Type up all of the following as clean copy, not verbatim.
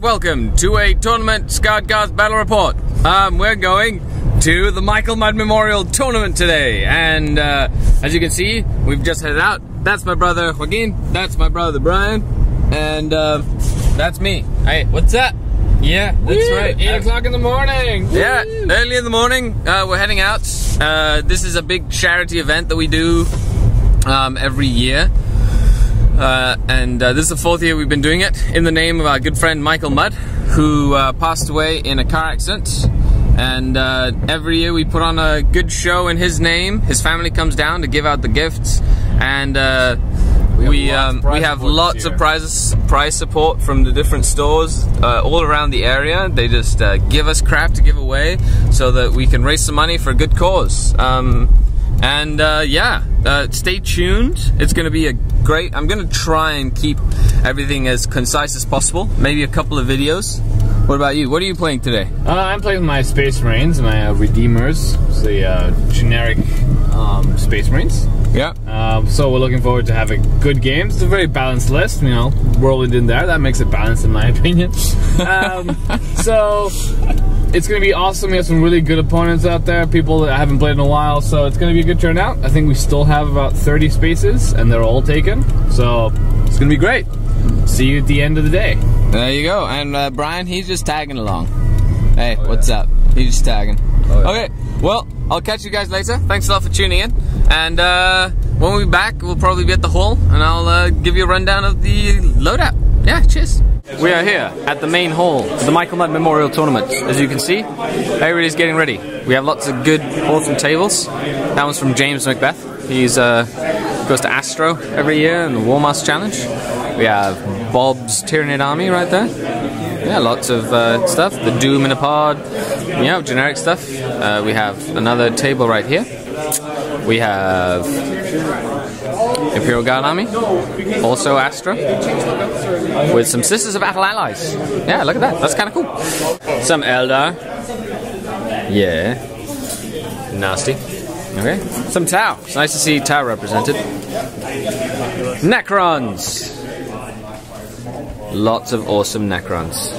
welcome to a tournament SkaredCast battle report. We're going to the Michael Mudd Memorial Tournament today, and as you can see, we've just headed out. That's my brother Joaquin, that's my brother Brian, and that's me. Hey, what's that? Yeah, that's right. 8 o'clock in the morning. Yeah, early in the morning. We're heading out. This is a big charity event that we do every year. This is the 4th year we've been doing it in the name of our good friend Michael Mudd, who passed away in a car accident. And every year we put on a good show in his name. His family comes down to give out the gifts, and we have lots of prize support from the different stores all around the area. They just give us crap to give away so that we can raise some money for a good cause. Stay tuned. It's going to be a great. I'm going to try and keep everything as concise as possible. Maybe a couple of videos. What about you? What are you playing today? I'm playing my Space Marines, my Redeemers, the generic Space Marines. Yeah. So we're looking forward to having good games. It's a very balanced list, you know, whirlwind in there. That makes it balanced in my opinion. So it's going to be awesome. We have some really good opponents out there, people that I haven't played in a while, so it's going to be a good turnout. I think we still have about 30 spaces, and they're all taken, so it's going to be great. See you at the end of the day. There you go. And Brian, he's just tagging along. Hey, what's up? He's just tagging. Okay, well, I'll catch you guys later. Thanks a lot for tuning in. And when we're back, we'll probably be at the hall, and I'll give you a rundown of the loadout. Yeah, cheers. We are here at the main hall of the Michael Mudd Memorial Tournament. As you can see, everybody's getting ready. We have lots of good, awesome tables. That one's from James Macbeth. He's goes to Astro every year in the War Master Challenge. We have Bob's Tyranid Army right there. Yeah, lots of stuff. The Doom in a Pod. Yeah, generic stuff. We have another table right here. We have Imperial Guard Army, also Astra, with some Sisters of Battle allies. Yeah, look at that. That's kind of cool. Some Eldar. Yeah. Nasty. Okay. Some Tau. It's nice to see Tau represented. Necrons. Lots of awesome Necrons.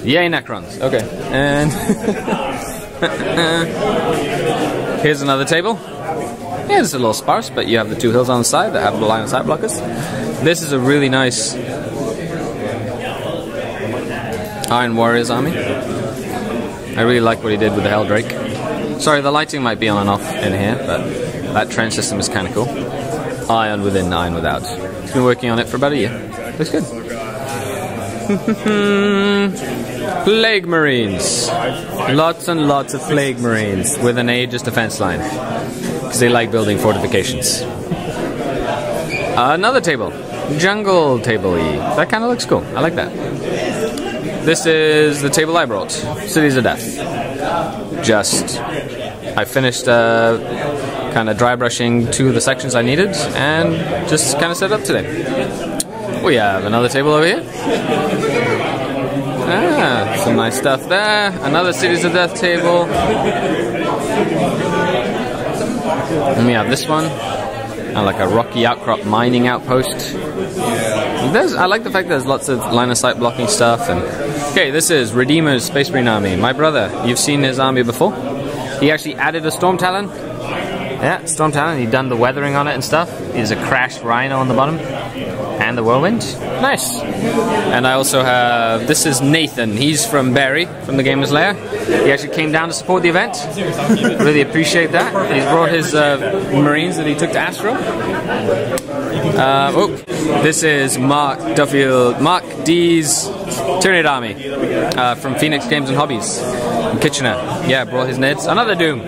Yay, Necrons. Okay. And here's another table. Yeah, it's a little sparse, but you have the 2 hills on the side that have the line of sight blockers. This is a really nice Iron Warriors army. I really like what he did with the Helldrake. Sorry, the lighting might be on and off in here, but that trench system is kind of cool. Iron within, iron without. He's been working on it for about a year. Looks good. Plague Marines. Lots and lots of Plague Marines with an Aegis defense line, because they like building fortifications. Another table. Jungle table-y. That kind of looks cool. I like that. This is the table I brought. Cities of Death. I finished kind of dry brushing 2 of the sections I needed, and just kind of set up today. We have another table over here. Some nice stuff there. Another Cities of Death table. And we have this one. Like a rocky outcrop mining outpost. I like the fact that there's lots of line of sight blocking stuff. And okay, this is Redeemer's Space Marine Army. My brother, you've seen his army before. He actually added a Storm Talon. Yeah, Storm Talon. He done the weathering on it and stuff. There's a crashed Rhino on the bottom. And the Whirlwind. Nice. And I also have, this is Nathan. He's from Barry, from the Gamer's Lair. He actually came down to support the event. Really appreciate that. He's brought his Marines that he took to Astro. This is Mark D's Tyranid Army from Phoenix Games and Hobbies in Kitchener. Yeah, brought his Neds. Another Doom.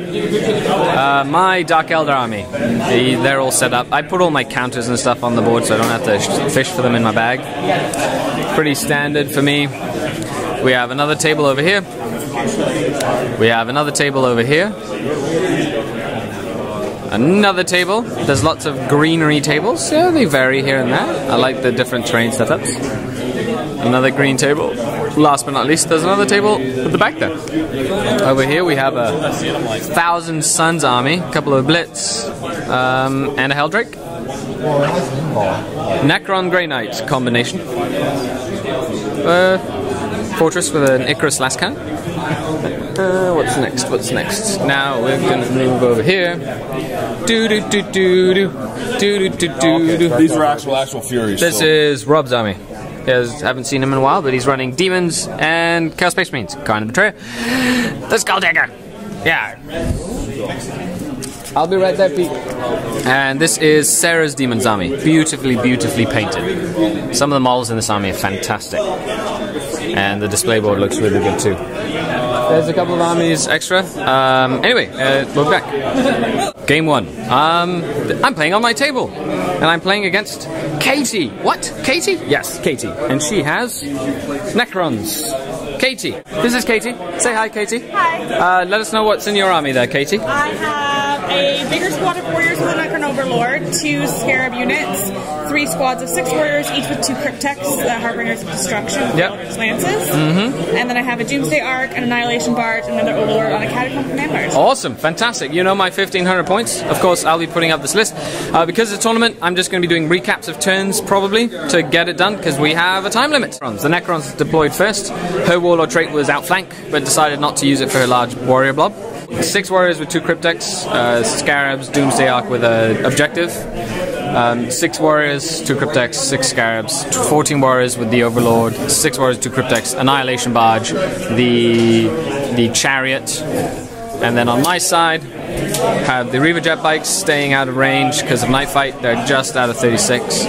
My Dark Elder Army. They're all set up. I put all my counters and stuff on the board so I don't have to fish for them in my bag. Pretty standard for me. We have another table over here. We have another table over here. Another table. There's lots of greenery tables. Yeah, they vary here and there. I like the different terrain setups. Another green table. Last but not least, there's another table at the back there. Over here we have a 1,000 Suns army, a couple of Blitz, and a Helldrake. Necron Grey Knight combination. fortress with an Icarus last cannon. What's next? What's next? Now we're gonna move over here. These are actual Furies. This is Rob's army. Haven't seen him in a while, but he's running demons and Chaos Space Marines. Kind of Betrayer. The Skull Dagger. Yeah. I'll be right there, Pete. And this is Sarah's Demon's army. Beautifully, beautifully painted. Some of the models in this army are fantastic. And the display board looks really good too. There's a couple of armies extra. Anyway, we're back. Game 1. I'm playing on my table. And I'm playing against Katie. What? Katie? Yes, Katie. And she has Necrons. Katie. This is Katie. Say hi, Katie. Hi. Let us know what's in your army there, Katie. I have a bigger squad of warriors with a Necron Overlord, 2 Scarab units, 3 squads of 6 warriors, each with 2 Cryptex, the Harbingers of Destruction, with Eldritch Lances. And then I have a Doomsday Arc, an Annihilation Barge, and another Overlord on a Catacomb Command Barge. Awesome, fantastic. You know my 1500 points. Of course, I'll be putting up this list. Because of the tournament, I'm just going to be doing recaps of turns, probably, to get it done, because we have a time limit. The Necrons deployed first. Her Warlord trait was outflank, but decided not to use it for her large warrior blob. 6 warriors with 2 Cryptex, Scarabs, Doomsday Arc with an objective. 6 warriors, 2 Cryptex, 6 Scarabs, 14 warriors with the Overlord, 6 warriors, 2 Cryptex, Annihilation Barge, the Chariot, and then on my side have the Reaver jet bikes staying out of range because of Night Fight. They're just out of 36.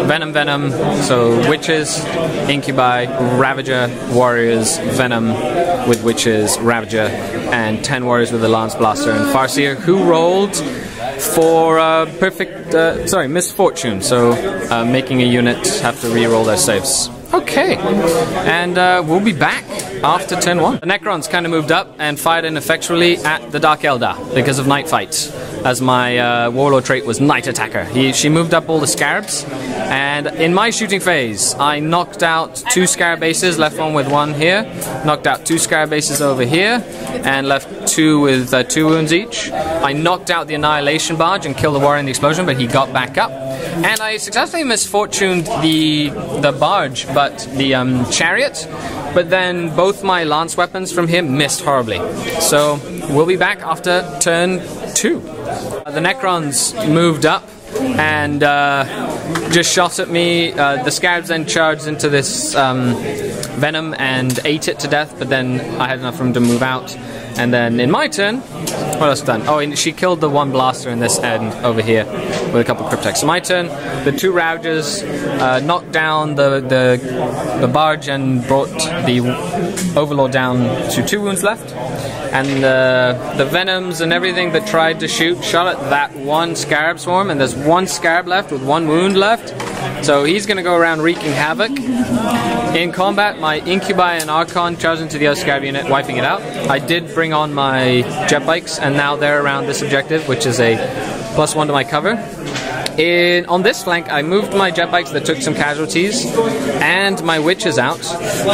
Venom, so Witches, Incubi, Ravager, Warriors, Venom with Witches, Ravager, and 10 warriors with the Lance Blaster and Farseer, who rolled for Misfortune, so making a unit have to re-roll their saves. Okay, and we'll be back after turn 1. The Necrons kind of moved up and fired ineffectually at the Dark Eldar because of Night Fight, as my Warlord trait was Night Attacker. She moved up all the Scarabs, and in my shooting phase, I knocked out 2 Scarab bases, left one with 1 here, knocked out 2 Scarab bases over here, and left 2 with 2 wounds each. I knocked out the Annihilation Barge and killed the warrior in the explosion, but he got back up. And I successfully misfortuned the barge, but the chariot. But then both my lance weapons from him missed horribly. So we'll be back after turn 2. The Necrons moved up and just shot at me. The Scarabs then charged into this Venom and ate it to death, but then I had enough room to move out. And then in my turn, what else done? Oh, and she killed the 1 blaster in this end over here with a couple of Cryptex. So my turn, the 2 Ravagers knocked down the barge and brought the Overlord down to 2 wounds left. And the Venoms and everything that tried to shoot shot at that 1 Scarab swarm, and there's 1 Scarab left with 1 wound left. So he's going to go around wreaking havoc. In combat, my Incubi and Archon charged into the other Scarab unit, wiping it out. I did bring on my jet bikes, and now they're around this objective, which is a +1 to my cover. On this flank, I moved my jet bikes that took some casualties, and my Witches out,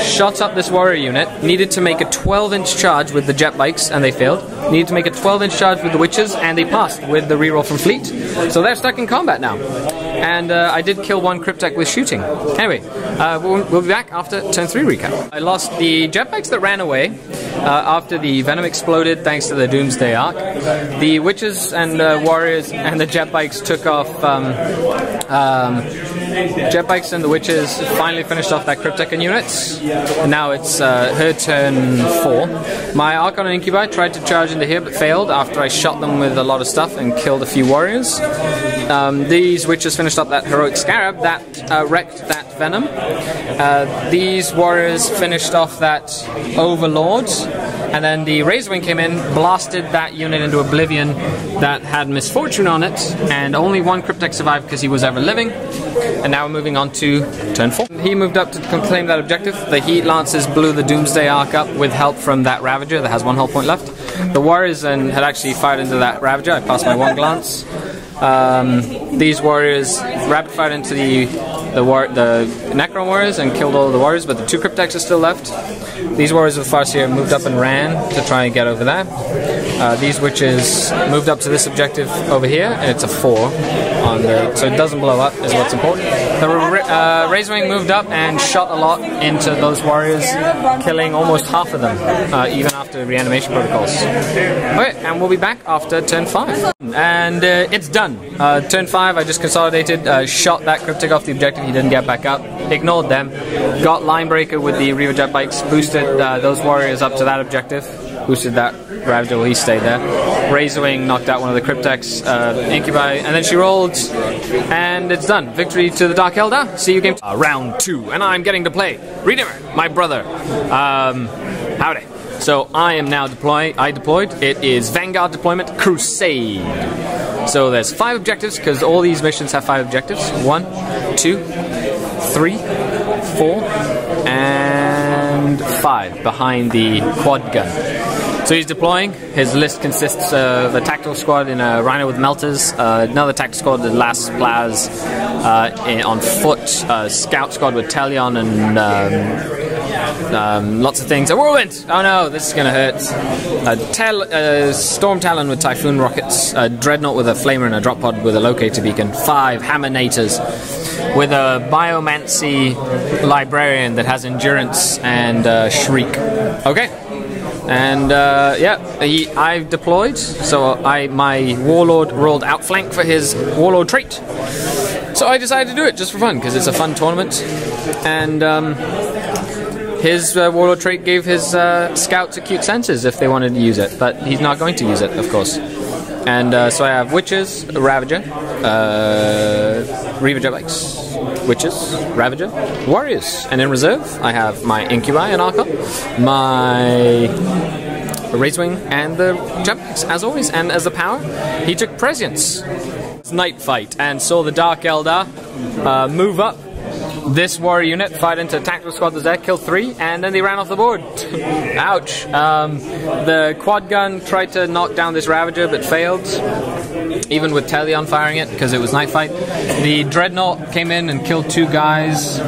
shot up this warrior unit, needed to make a 12-inch charge with the jet bikes, and they failed. Needed to make a 12-inch charge with the Witches, and they passed with the reroll from Fleet. So they're stuck in combat now. And I did kill 1 Cryptek with shooting. Anyway, we'll be back after turn 3 recap. I lost the jet bikes that ran away after the Venom exploded thanks to the Doomsday Arc. The Witches and Warriors and the jet bikes took off. Jet bikes and the Witches finally finished off that Cryptek units. Now it's her turn 4. My Archon and Incubi tried to charge into here but failed after I shot them with a lot of stuff and killed a few warriors. These Witches finished up that heroic Scarab that wrecked that Venom. These warriors finished off that Overlord, and then the Razorwing came in, blasted that unit into oblivion that had Misfortune on it, and only 1 Cryptek survived because he was ever living. And now we're moving on to turn 4. He moved up to claim that objective. The Heat Lancers blew the Doomsday Arc up with help from that Ravager that has 1 hull point left. The Warriors then had actually fired into that Ravager. I passed my 1 glance. These Warriors rapid fired into the Necron Warriors and killed all of the Warriors, but the 2 Cryptex are still left. These Warriors with Farseer moved up and ran to try and get over that. These witches moved up to this objective over here, and it's a 4 on the, so it doesn't blow up is what's important. The Razorwing moved up and shot a lot into those warriors, killing almost half of them, even after reanimation protocols. Okay, and we'll be back after turn 5. And it's done. Turn 5, I just consolidated, shot that cryptic off the objective, he didn't get back up, ignored them, got Linebreaker with the Reaver jet bikes, boosted those warriors up to that objective, boosted that Ravager while he stayed there. Razorwing knocked out one of the Cryptex, Incubi, and then she rolled, and it's done. Victory to the Dark Eldar. See you game round 2, and I'm getting to play Redeemer, my brother. Howdy. So I am now deployed. It is Vanguard deployment Crusade. So there's 5 objectives, because all these missions have 5 objectives. 1, 2, 3, 4, and 5 behind the quad gun. So he's deploying. His list consists of a tactical squad in a Rhino with melters, another tactical squad with Last Plaz on foot, scout squad with Talion and lots of things. A Whirlwind! Oh no, this is gonna hurt. Storm Talon with Typhoon rockets, a Dreadnought with a flamer and a drop pod with a locator beacon, 5 Hammonators with a Biomancy Librarian that has endurance and Shriek. Okay. And yeah, I deployed, so my Warlord rolled outflank for his Warlord trait. So I decided to do it just for fun, because it's a fun tournament. And his Warlord trait gave his scouts acute senses if they wanted to use it, but he's not going to use it, of course. And so I have Witches, Ravager, Reaver Jetbikes, Witches, Ravager, Warriors, and in reserve I have my Incubi and Archon, my Razorwing, and the Jetbikes, as always. And as the power, he took Prescience. Night fight, and saw the Dark Eldar move up. This warrior unit fired into a tactical squad that was there, killed 3, and then they ran off the board. Ouch. The quad gun tried to knock down this Ravager, but failed, even with Talion firing it, because it was night fight. The Dreadnought came in and killed 2 guys,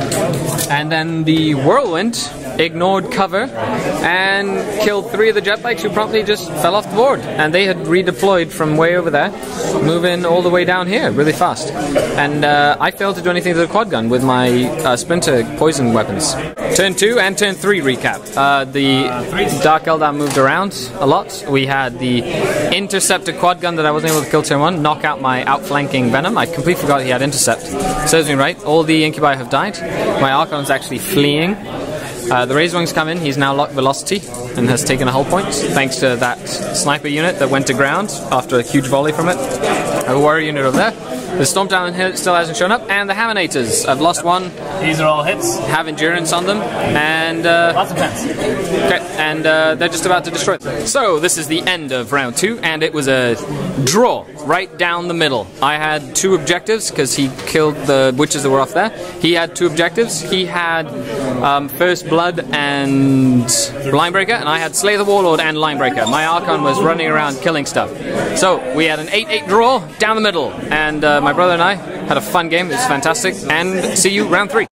and then the Whirlwind ignored cover and killed 3 of the Jetbikes, who promptly just fell off the board. And they had redeployed from way over there, moving all the way down here really fast. And I failed to do anything to the quad gun with my Splinter poison weapons. Turn 2 and turn 3 recap. The Dark Eldar moved around a lot. We had the Interceptor quad gun that I wasn't able to kill turn 1, knock out my outflanking Venom. I completely forgot he had Intercept. Serves me right. All the Incubi have died. My Archon's actually fleeing. The Razorwing's come in, he's now locked velocity and has taken a hull point, thanks to that sniper unit that went to ground after a huge volley from it. I have a warrior unit over there. The Storm Talon still hasn't shown up, and the Hammonators. I've lost 1. These are all hits. Have endurance on them, and lots of pens. Okay, and they're just about to destroy them. So this is the end of round 2, and it was a draw right down the middle. I had 2 objectives because he killed the witches that were off there. He had 2 objectives. He had First Blood and Linebreaker, and I had Slay the Warlord and Linebreaker. My Archon was running around killing stuff. So we had an 8-8 draw down the middle, and my brother and I had a fun game. It was fantastic, and see you round 3.